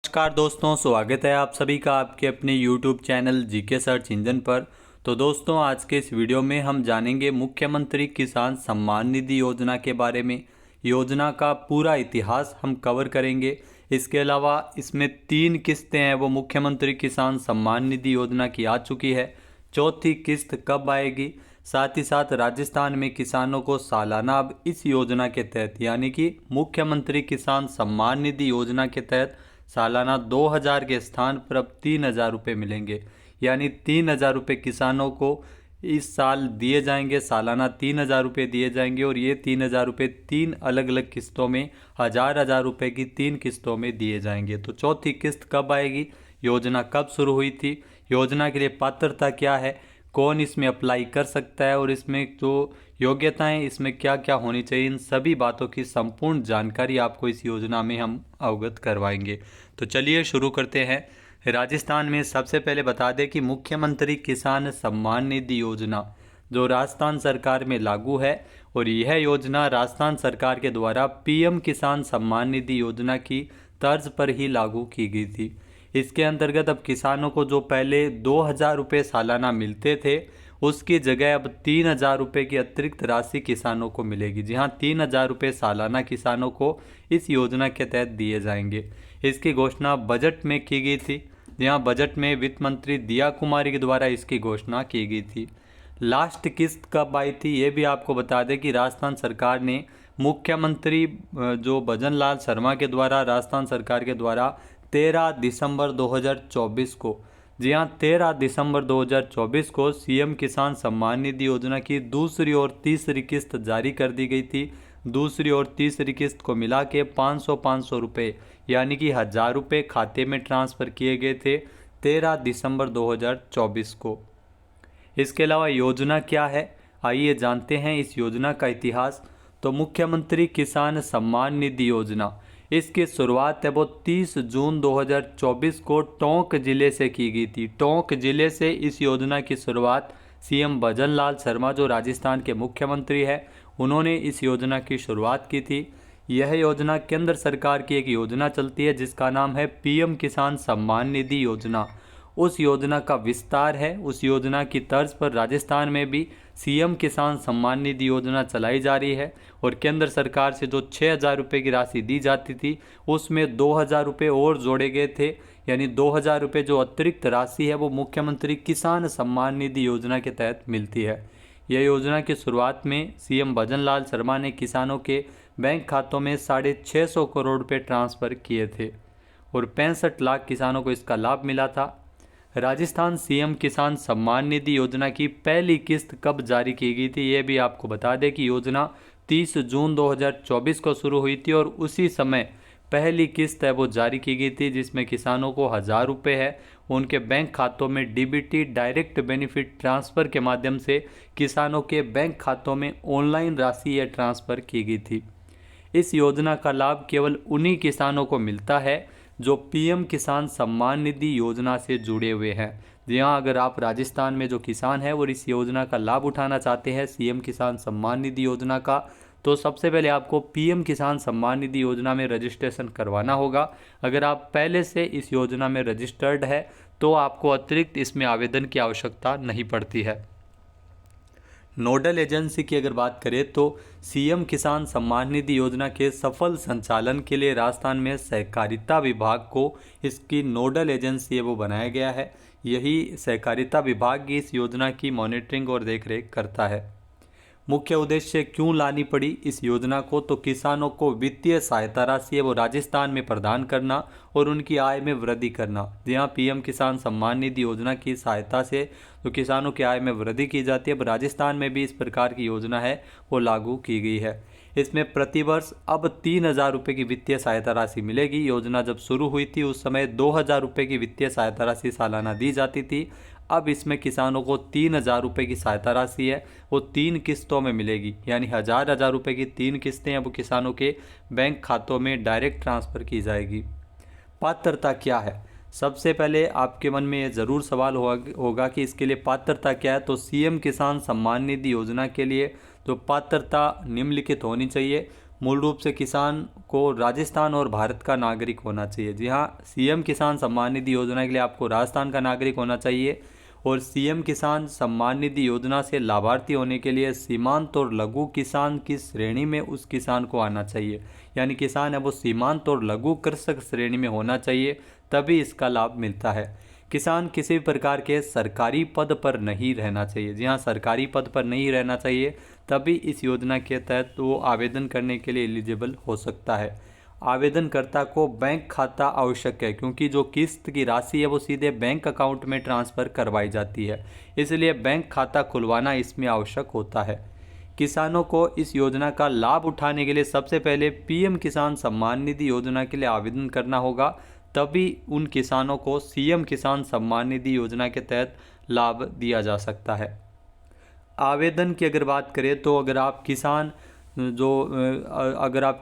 नमस्कार दोस्तों, स्वागत है आप सभी का आपके अपने YouTube channel GK search engine पर। तो दोस्तों, आज के इस वीडियो में हम जानेंगे मुख्यमंत्री किसान सम्मान निधि योजना के बारे में। योजना का पूरा इतिहास हम कवर करेंगे। इसके अलावा इसमें 3 किस्तें हैं वो मुख्यमंत्री किसान सम्मान निधि योजना की आ चुकी है। चौथी किस्त कब आएगी, साथ ही साथ राजस्थान में किसानों को सालाना अब इस योजना के तहत यानी कि मुख्यमंत्री किसान सम्मान निधि योजना के तहत सालाना 2000 के स्थान पर अब 3000 रुपये मिलेंगे। यानी 3000 रुपये किसानों को इस साल दिए जाएंगे, सालाना 3000 रुपये दिए जाएंगे और ये 3000 रुपये 3 अलग अलग किस्तों में 1000 रुपये की 3 किस्तों में दिए जाएंगे। तो चौथी किस्त कब आएगी, योजना कब शुरू हुई थी, योजना के लिए पात्रता क्या है, कौन इसमें अप्लाई कर सकता है और इसमें जो योग्यताएं इसमें क्या क्या होनी चाहिए, इन सभी बातों की संपूर्ण जानकारी आपको इस योजना में हम अवगत करवाएंगे। तो चलिए शुरू करते हैं। राजस्थान में सबसे पहले बता दें कि मुख्यमंत्री किसान सम्मान निधि योजना जो राजस्थान सरकार में लागू है और यह योजना राजस्थान सरकार के द्वारा पीएम किसान सम्मान निधि योजना की तर्ज पर ही लागू की गई थी। इसके अंतर्गत अब किसानों को जो पहले 2000 रुपये सालाना मिलते थे उसकी जगह अब 3000 रुपये की अतिरिक्त राशि किसानों को मिलेगी। जी हाँ, 3000 रुपये सालाना किसानों को इस योजना के तहत दिए जाएंगे। इसकी घोषणा बजट में की गई थी। यहाँ बजट में वित्त मंत्री दिया कुमारी के द्वारा इसकी घोषणा की गई थी। लास्ट किस्त कब आई थी ये भी आपको बता दें कि राजस्थान सरकार ने मुख्यमंत्री जो भजन लाल शर्मा के द्वारा राजस्थान सरकार के द्वारा 13 दिसंबर 2024 को, जी हाँ 13 दिसंबर 2024 को सीएम किसान सम्मान निधि योजना की दूसरी और तीसरी किस्त जारी कर दी गई थी। दूसरी और तीसरी किस्त को मिला के 500 रुपये यानी कि 1000 रुपये खाते में ट्रांसफ़र किए गए थे 13 दिसंबर 2024 को। इसके अलावा योजना क्या है, आइए जानते हैं इस योजना का इतिहास। तो मुख्यमंत्री किसान सम्मान निधि योजना, इसकी शुरुआत है वो 30 जून 2024 को टोंक जिले से की गई थी। टोंक जिले से इस योजना की शुरुआत सीएम भजन लाल शर्मा जो राजस्थान के मुख्यमंत्री हैं उन्होंने इस योजना की शुरुआत की थी। यह योजना केंद्र सरकार की एक योजना चलती है जिसका नाम है पीएम किसान सम्मान निधि योजना। उस योजना का विस्तार है, उस योजना की तर्ज पर राजस्थान में भी सीएम किसान सम्मान निधि योजना चलाई जा रही है और केंद्र सरकार से जो 6000 रुपये की राशि दी जाती थी उसमें 2000 रुपये और जोड़े गए थे। यानी 2000 रुपये जो अतिरिक्त राशि है वो मुख्यमंत्री किसान सम्मान निधि योजना के तहत मिलती है। यह योजना की शुरुआत में सीएम भजन लाल शर्मा ने किसानों के बैंक खातों में 650 करोड़ रुपये ट्रांसफ़र किए थे और 65 लाख किसानों को इसका लाभ मिला था। राजस्थान सीएम किसान सम्मान निधि योजना की पहली किस्त कब जारी की गई थी ये भी आपको बता दें कि योजना 30 जून 2024 को शुरू हुई थी और उसी समय पहली किस्त है वो जारी की गई थी जिसमें किसानों को 1000 रुपये है उनके बैंक खातों में डीबीटी डायरेक्ट बेनिफिट ट्रांसफ़र के माध्यम से किसानों के बैंक खातों में ऑनलाइन राशि यह ट्रांसफ़र की गई थी। इस योजना का लाभ केवल उन्हीं किसानों को मिलता है जो पीएम किसान सम्मान निधि योजना से जुड़े हुए हैं। जी हाँ, अगर आप राजस्थान में जो किसान हैं और इस योजना का लाभ उठाना चाहते हैं सीएम किसान सम्मान निधि योजना का, तो सबसे पहले आपको पीएम किसान सम्मान निधि योजना में रजिस्ट्रेशन करवाना होगा। अगर आप पहले से इस योजना में रजिस्टर्ड है तो आपको अतिरिक्त इसमें आवेदन की आवश्यकता नहीं पड़ती है। नोडल एजेंसी की अगर बात करें तो सीएम किसान सम्मान निधि योजना के सफल संचालन के लिए राजस्थान में सहकारिता विभाग को इसकी नोडल एजेंसी है वो बनाया गया है। यही सहकारिता विभाग की इस योजना की मॉनिटरिंग और देखरेख करता है। मुख्य उद्देश्य क्यों लानी पड़ी इस योजना को, तो किसानों को वित्तीय सहायता राशि है वो राजस्थान में प्रदान करना और उनकी आय में वृद्धि करना। जहाँ पीएम किसान सम्मान निधि योजना की सहायता से तो किसानों की आय में वृद्धि की जाती है, अब राजस्थान में भी इस प्रकार की योजना है वो लागू की गई है। इसमें प्रतिवर्ष अब 3000 रुपये की वित्तीय सहायता राशि मिलेगी। योजना जब शुरू हुई थी उस समय 2000 रुपये की वित्तीय सहायता राशि सालाना दी जाती थी। अब इसमें किसानों को 3000 रुपये की सहायता राशि है वो 3 किस्तों में मिलेगी। यानी 1000 रुपये की 3 किस्तें अब किसानों के बैंक खातों में डायरेक्ट ट्रांसफ़र की जाएगी। पात्रता क्या है, सबसे पहले आपके मन में ये ज़रूर सवाल होगा कि इसके लिए पात्रता क्या है। तो सीएम किसान सम्मान निधि योजना के लिए जो पात्रता निम्नलिखित होनी चाहिए, मूल रूप से किसान को राजस्थान और भारत का नागरिक होना चाहिए। जी हाँ, सीएम किसान सम्मान निधि योजना के लिए आपको राजस्थान का नागरिक होना चाहिए और सीएम किसान सम्मान निधि योजना से लाभार्थी होने के लिए सीमांत और लघु किसान की श्रेणी में उस किसान को आना चाहिए। यानी किसान है वो सीमांत और लघु कृषक श्रेणी में होना चाहिए, तभी इसका लाभ मिलता है। किसान किसी भी प्रकार के सरकारी पद पर नहीं रहना चाहिए। जी हाँ, सरकारी पद पर नहीं रहना चाहिए, तभी इस योजना के तहत वो आवेदन करने के लिए एलिजिबल हो सकता है। आवेदनकर्ता को बैंक खाता आवश्यक है, क्योंकि जो किस्त की राशि है वो सीधे बैंक अकाउंट में ट्रांसफ़र करवाई जाती है, इसलिए बैंक खाता खुलवाना इसमें आवश्यक होता है। किसानों को इस योजना का लाभ उठाने के लिए सबसे पहले पीएम किसान सम्मान निधि योजना के लिए आवेदन करना होगा, तभी उन किसानों को सीएम किसान सम्मान निधि योजना के तहत लाभ दिया जा सकता है। आवेदन की अगर बात करें तो अगर आप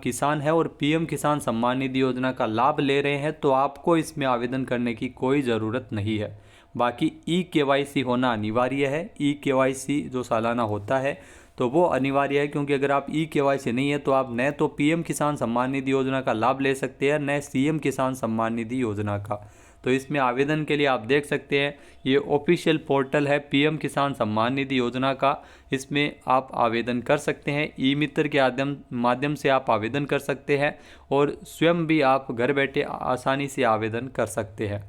किसान हैं और पीएम किसान सम्मान निधि योजना का लाभ ले रहे हैं तो आपको इसमें आवेदन करने की कोई ज़रूरत नहीं है। बाकी ई-केवाईसी होना अनिवार्य है। ई-केवाईसी जो सालाना होता है तो वो अनिवार्य है, क्योंकि अगर आप ई-केवाईसी नहीं है तो आप न तो पीएम किसान सम्मान निधि योजना का लाभ ले सकते हैं, न सीएम किसान सम्मान निधि योजना का। तो इसमें आवेदन के लिए आप देख सकते हैं, ये ऑफिशियल पोर्टल है पीएम किसान सम्मान निधि योजना का, इसमें आप आवेदन कर सकते हैं। ई मित्र के माध्यम से आप आवेदन कर सकते हैं और स्वयं भी आप घर बैठे आसानी से आवेदन कर सकते हैं।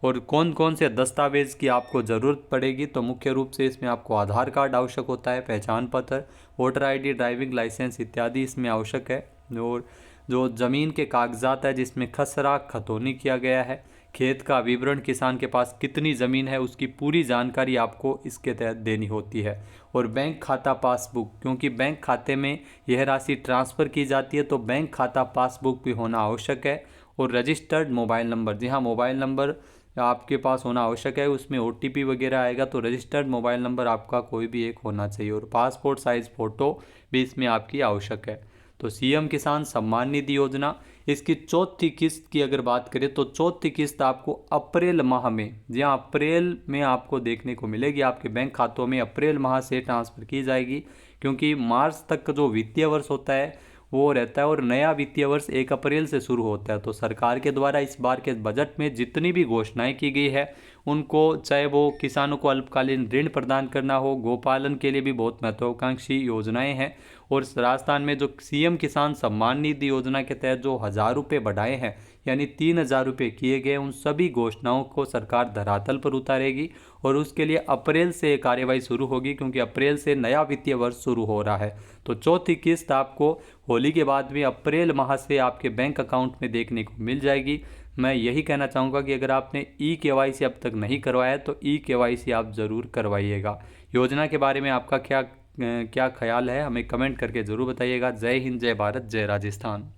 और कौन कौन से दस्तावेज़ की आपको ज़रूरत पड़ेगी, तो मुख्य रूप से इसमें आपको आधार कार्ड आवश्यक होता है, पहचान पत्र, वोटर आईडी, ड्राइविंग लाइसेंस इत्यादि इसमें आवश्यक है। और जो ज़मीन के कागजात है जिसमें खसरा खतौनी किया गया है, खेत का विवरण, किसान के पास कितनी ज़मीन है उसकी पूरी जानकारी आपको इसके तहत देनी होती है। और बैंक खाता पासबुक, क्योंकि बैंक खाते में यह राशि ट्रांसफ़र की जाती है तो बैंक खाता पासबुक भी होना आवश्यक है। और रजिस्टर्ड मोबाइल नंबर, जी हाँ, मोबाइल नंबर आपके पास होना आवश्यक है, उसमें OTP वगैरह आएगा, तो रजिस्टर्ड मोबाइल नंबर आपका कोई भी एक होना चाहिए। और पासपोर्ट साइज़ फ़ोटो भी इसमें आपकी आवश्यक है। तो सीएम किसान सम्मान निधि योजना, इसकी चौथी किस्त की अगर बात करें तो चौथी किस्त आपको अप्रैल माह में, जी हाँ, अप्रैल में आपको देखने को मिलेगी। आपके बैंक खातों में अप्रैल माह से ट्रांसफ़र की जाएगी, क्योंकि मार्च तक का जो वित्तीय वर्ष होता है वो रहता है और नया वित्तीय वर्ष 1 अप्रैल से शुरू होता है। तो सरकार के द्वारा इस बार के बजट में जितनी भी घोषणाएं की गई है उनको, चाहे वो किसानों को अल्पकालीन ऋण प्रदान करना हो, गोपालन के लिए भी बहुत महत्वाकांक्षी योजनाएं हैं। और राजस्थान में जो सीएम किसान सम्मान निधि योजना के तहत जो 1000 रुपये बढ़ाए हैं, यानी 3000 रुपये किए गए, उन सभी घोषणाओं को सरकार धरातल पर उतारेगी और उसके लिए अप्रैल से कार्यवाही शुरू होगी, क्योंकि अप्रैल से नया वित्तीय वर्ष शुरू हो रहा है। तो चौथी किस्त आपको होली के बाद में अप्रैल माह से आपके बैंक अकाउंट में देखने को मिल जाएगी। मैं यही कहना चाहूँगा कि अगर आपने ई-केवाईसी अब तक नहीं करवाया तो ई-केवाईसी आप ज़रूर करवाइएगा। योजना के बारे में आपका क्या ख्याल है, हमें कमेंट करके ज़रूर बताइएगा। जय हिंद, जय भारत, जय राजस्थान।